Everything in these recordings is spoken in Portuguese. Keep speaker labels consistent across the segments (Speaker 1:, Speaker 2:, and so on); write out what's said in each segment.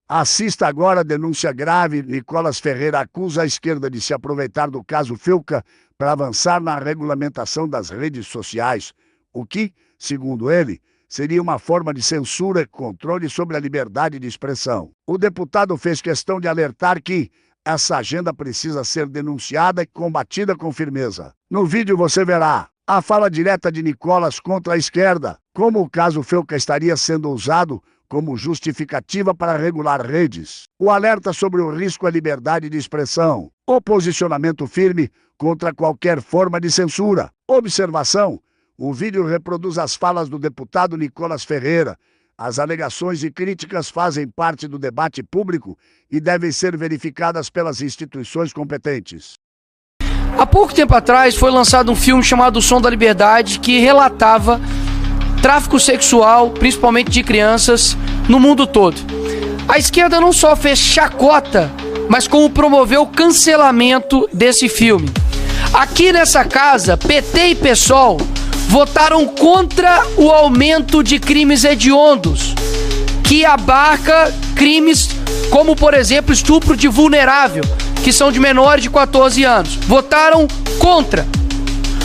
Speaker 1: Assista agora a denúncia grave. Nicolas Ferreira acusa a esquerda de se aproveitar do caso Felca para avançar na regulamentação das redes sociais, o que, segundo ele, seria uma forma de censura e controle sobre a liberdade de expressão. O deputado fez questão de alertar que essa agenda precisa ser denunciada e combatida com firmeza. No vídeo você verá a fala direta de Nicolas contra a esquerda, como o caso Felca estaria sendo usado como justificativa para regular redes, o alerta sobre o risco à liberdade de expressão, o posicionamento firme contra qualquer forma de censura. Observação: o vídeo reproduz as falas do deputado Nicolas Ferreira. As alegações e críticas fazem parte do debate público e devem ser verificadas pelas instituições competentes.
Speaker 2: Há pouco tempo atrás foi lançado um filme chamado O Som da Liberdade, que relatava tráfico sexual, principalmente de crianças, no mundo todo. A esquerda não só fez chacota, mas como promoveu o cancelamento desse filme. Aqui nessa casa, PT e PSOL votaram contra o aumento de crimes hediondos, que abarca crimes como, por exemplo, estupro de vulnerável, que são de menores de 14 anos. Votaram contra.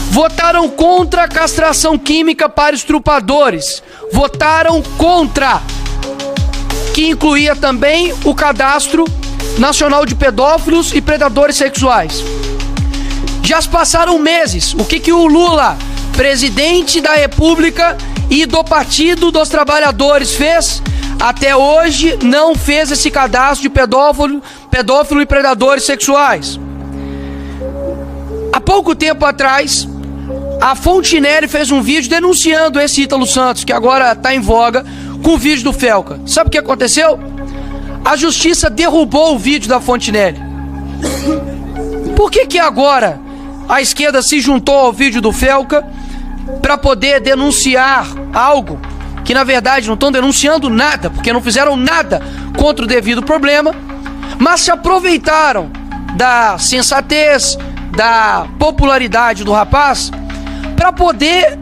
Speaker 2: Votaram contra a castração química para estrupadores. Votaram contra, que incluía também o Cadastro Nacional de Pedófilos e Predadores Sexuais. Já se passaram meses. O que o Lula, presidente da República e do Partido dos Trabalhadores, fez? Até hoje não fez esse cadastro de pedófilo e predadores sexuais. Há pouco tempo atrás, a Fontinelli fez um vídeo denunciando esse Ítalo Santos, que agora está em voga, com o vídeo do Felca. Sabe o que aconteceu? A justiça derrubou o vídeo da Fontinelli. Por que agora a esquerda se juntou ao vídeo do Felca para poder denunciar algo que, na verdade, não estão denunciando nada, porque não fizeram nada contra o devido problema, mas se aproveitaram da sensatez, da popularidade do rapaz, para poder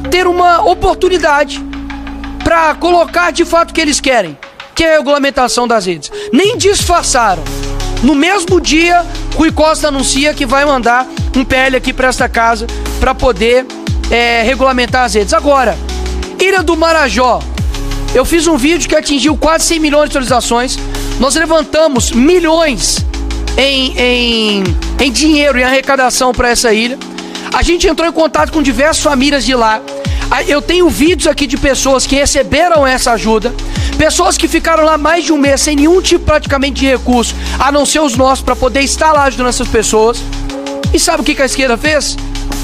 Speaker 2: ter uma oportunidade para colocar de fato o que eles querem, que é a regulamentação das redes. Nem disfarçaram. No mesmo dia, Rui Costa anuncia que vai mandar um PL aqui para esta casa para poder regulamentar as redes. Agora, Ilha do Marajó, eu fiz um vídeo que atingiu quase 100 milhões de visualizações. Nós levantamos milhões em dinheiro, em arrecadação para essa ilha. A gente entrou em contato com diversas famílias de lá. Eu tenho vídeos aqui de pessoas que receberam essa ajuda, pessoas que ficaram lá mais de um mês sem nenhum tipo praticamente de recurso, a não ser os nossos, para poder estar lá ajudando essas pessoas. E sabe o que a esquerda fez?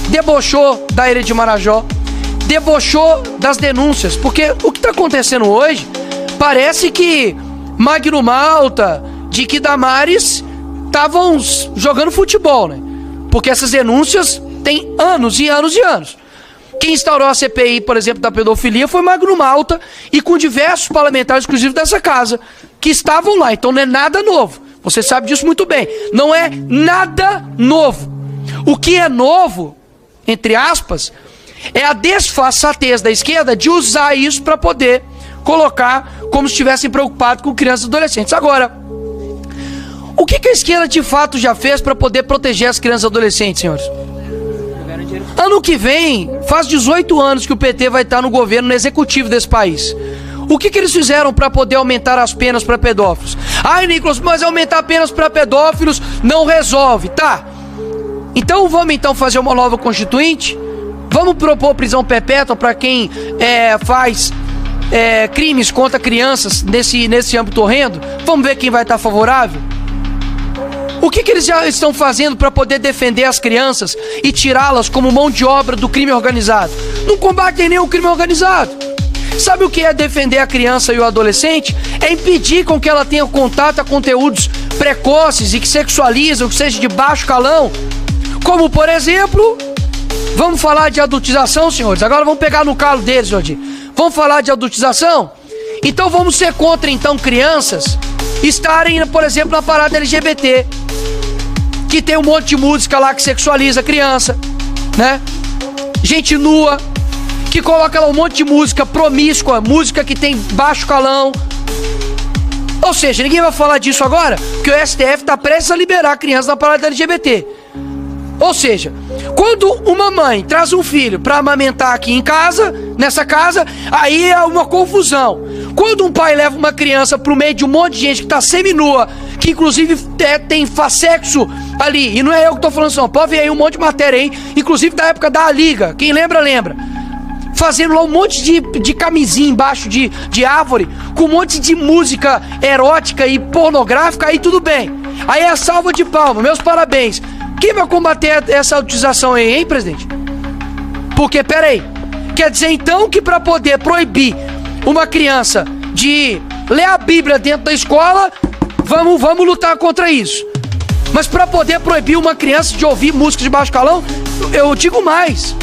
Speaker 2: Debochou da Ilha de Marajó, debochou das denúncias, porque o que está acontecendo hoje parece que Magno Malta, Dick Damares estavam jogando futebol, né? Porque essas denúncias têm anos e anos e anos. Quem instaurou a CPI, por exemplo, da pedofilia foi Magno Malta, e com diversos parlamentares, inclusive dessa casa, que estavam lá. Então não é nada novo. Você sabe disso muito bem. Não é nada novo. O que é novo, entre aspas, é a desfaçatez da esquerda de usar isso para poder colocar como se estivessem preocupados com crianças e adolescentes. Agora, o que a esquerda de fato já fez para poder proteger as crianças e adolescentes, senhores? Ano que vem, faz 18 anos que o PT vai estar no governo, no executivo desse país. O que eles fizeram para poder aumentar as penas para pedófilos? Ai, Nicolas, mas aumentar penas para pedófilos não resolve, tá? Então vamos fazer uma nova constituinte? Vamos propor prisão perpétua para quem faz crimes contra crianças nesse âmbito horrendo? Vamos ver quem vai estar favorável? O que eles já estão fazendo para poder defender as crianças e tirá-las como mão de obra do crime organizado? Não combatem nem o crime organizado. Sabe o que é defender a criança e o adolescente? É impedir com que ela tenha contato a conteúdos precoces e que sexualizam, que seja de baixo calão. Como, por exemplo, vamos falar de adultização, senhores? Agora vamos pegar no calo deles, Jordi. Vamos falar de adultização? Então vamos ser contra, então, crianças estarem, por exemplo, na parada LGBT, que tem um monte de música lá que sexualiza a criança, né? Gente nua, que coloca lá um monte de música promíscua, música que tem baixo calão. Ou seja, ninguém vai falar disso agora, porque o STF está prestes a liberar a criança na parada LGBT. Ou seja, quando uma mãe traz um filho para amamentar aqui em casa, nessa casa, aí é uma confusão. Quando um pai leva uma criança pro meio de um monte de gente que tá seminua, que inclusive tem faz sexo ali, e não é eu que tô falando isso não, pode ver aí um monte de matéria aí, inclusive da época da Liga, quem lembra, lembra. Fazendo lá um monte de camisinha embaixo de árvore, com um monte de música erótica e pornográfica, aí tudo bem. Aí é a salva de palmas, meus parabéns. Quem vai combater essa utilização aí, hein, presidente? Porque, peraí, quer dizer então que para poder proibir uma criança de ler a Bíblia dentro da escola, vamos lutar contra isso. Mas para poder proibir uma criança de ouvir música de baixo calão, eu digo mais.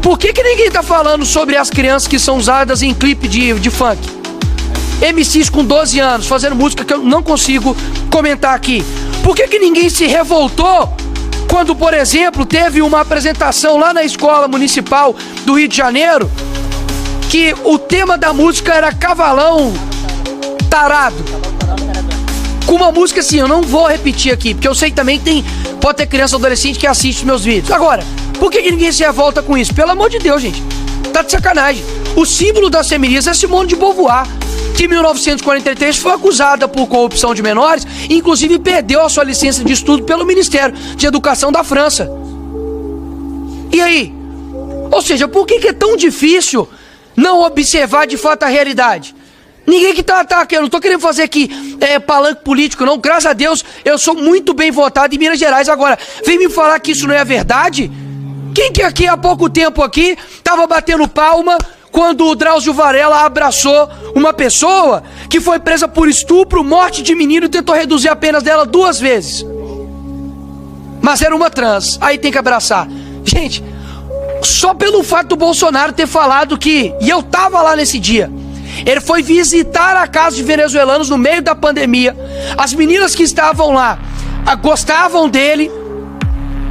Speaker 2: Por que ninguém tá falando sobre as crianças que são usadas em clipe de funk? MCs com 12 anos fazendo música que eu não consigo comentar aqui. Por que ninguém se revoltou quando, por exemplo, teve uma apresentação lá na escola municipal do Rio de Janeiro, que o tema da música era Cavalão Tarado? Com uma música assim, eu não vou repetir aqui, porque eu sei que também pode ter criança ou adolescente que assiste meus vídeos. Agora, por que ninguém se revolta com isso? Pelo amor de Deus, gente. Tá de sacanagem. O símbolo das femininas é Simone de Beauvoir, que em 1943 foi acusada por corrupção de menores e inclusive perdeu a sua licença de estudo pelo Ministério de Educação da França. E aí? Ou seja, por que é tão difícil não observar de fato a realidade? Ninguém que tá eu não tô querendo fazer aqui palanque político não, graças a Deus eu sou muito bem votado em Minas Gerais. Agora, vem me falar que isso não é a verdade? Quem que aqui há pouco tempo aqui tava batendo palma quando o Drauzio Varela abraçou uma pessoa que foi presa por estupro, morte de menino e tentou reduzir a pena dela 2 vezes? Mas era uma trans, aí tem que abraçar. Gente, só pelo fato do Bolsonaro ter falado que, e eu tava lá nesse dia, ele foi visitar a casa de venezuelanos no meio da pandemia, as meninas que estavam lá gostavam dele,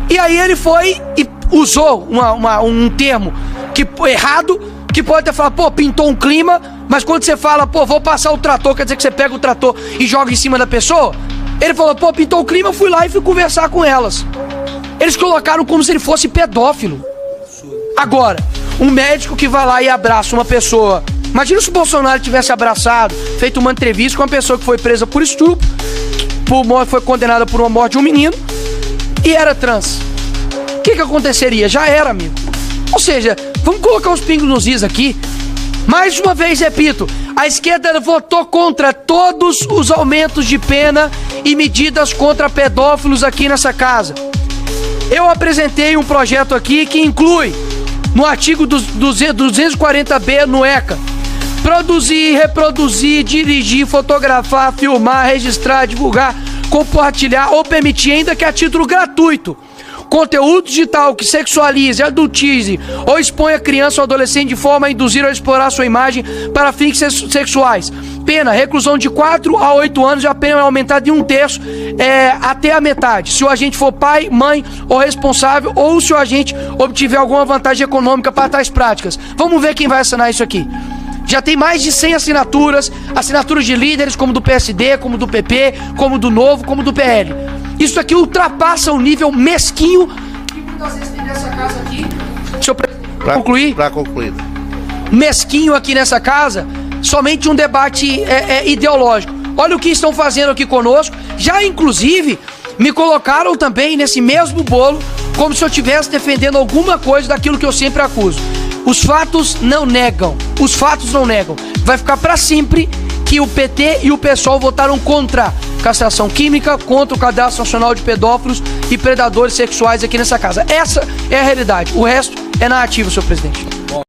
Speaker 2: e aí ele foi e usou um termo errado, que pode até falar, pô, pintou um clima, mas quando você fala, pô, vou passar o trator, quer dizer que você pega o trator e joga em cima da pessoa? Ele falou, pô, pintou o clima, eu fui lá e fui conversar com elas. Eles colocaram como se ele fosse pedófilo. Agora, um médico que vai lá e abraça uma pessoa, imagina se o Bolsonaro tivesse abraçado, feito uma entrevista com uma pessoa que foi presa por estupro, foi condenada por uma morte de um menino e era trans. O que aconteceria? Já era, amigo. Ou seja, vamos colocar os pingos nos is aqui. Mais uma vez, repito, a esquerda votou contra todos os aumentos de pena e medidas contra pedófilos aqui nessa casa. Eu apresentei um projeto aqui que inclui, no artigo 240B no ECA, produzir, reproduzir, dirigir, fotografar, filmar, registrar, divulgar, compartilhar ou permitir, ainda que a título gratuito, conteúdo digital que sexualize, adultize ou exponha criança ou adolescente de forma a induzir ou explorar sua imagem para fins sexuais. Pena, reclusão de 4 a 8 anos e a pena é aumentada em 1/3 até a metade, se o agente for pai, mãe ou responsável, ou se o agente obtiver alguma vantagem econômica para tais práticas. Vamos ver quem vai assinar isso aqui. Já tem mais de 100 assinaturas de líderes como do PSD, como do PP, como do Novo, como do PL. Isso aqui ultrapassa o nível mesquinho que muitas vezes tem nessa casa aqui. Deixa eu concluir. Para concluir. Mesquinho aqui nessa casa, somente um debate ideológico. Olha o que estão fazendo aqui conosco. Já inclusive me colocaram também nesse mesmo bolo, como se eu estivesse defendendo alguma coisa daquilo que eu sempre acuso. Os fatos não negam. Os fatos não negam. Vai ficar para sempre que o PT e o PSOL votaram contra castração química, contra o Cadastro Nacional de Pedófilos e Predadores Sexuais aqui nessa casa. Essa é a realidade. O resto é narrativo, senhor presidente.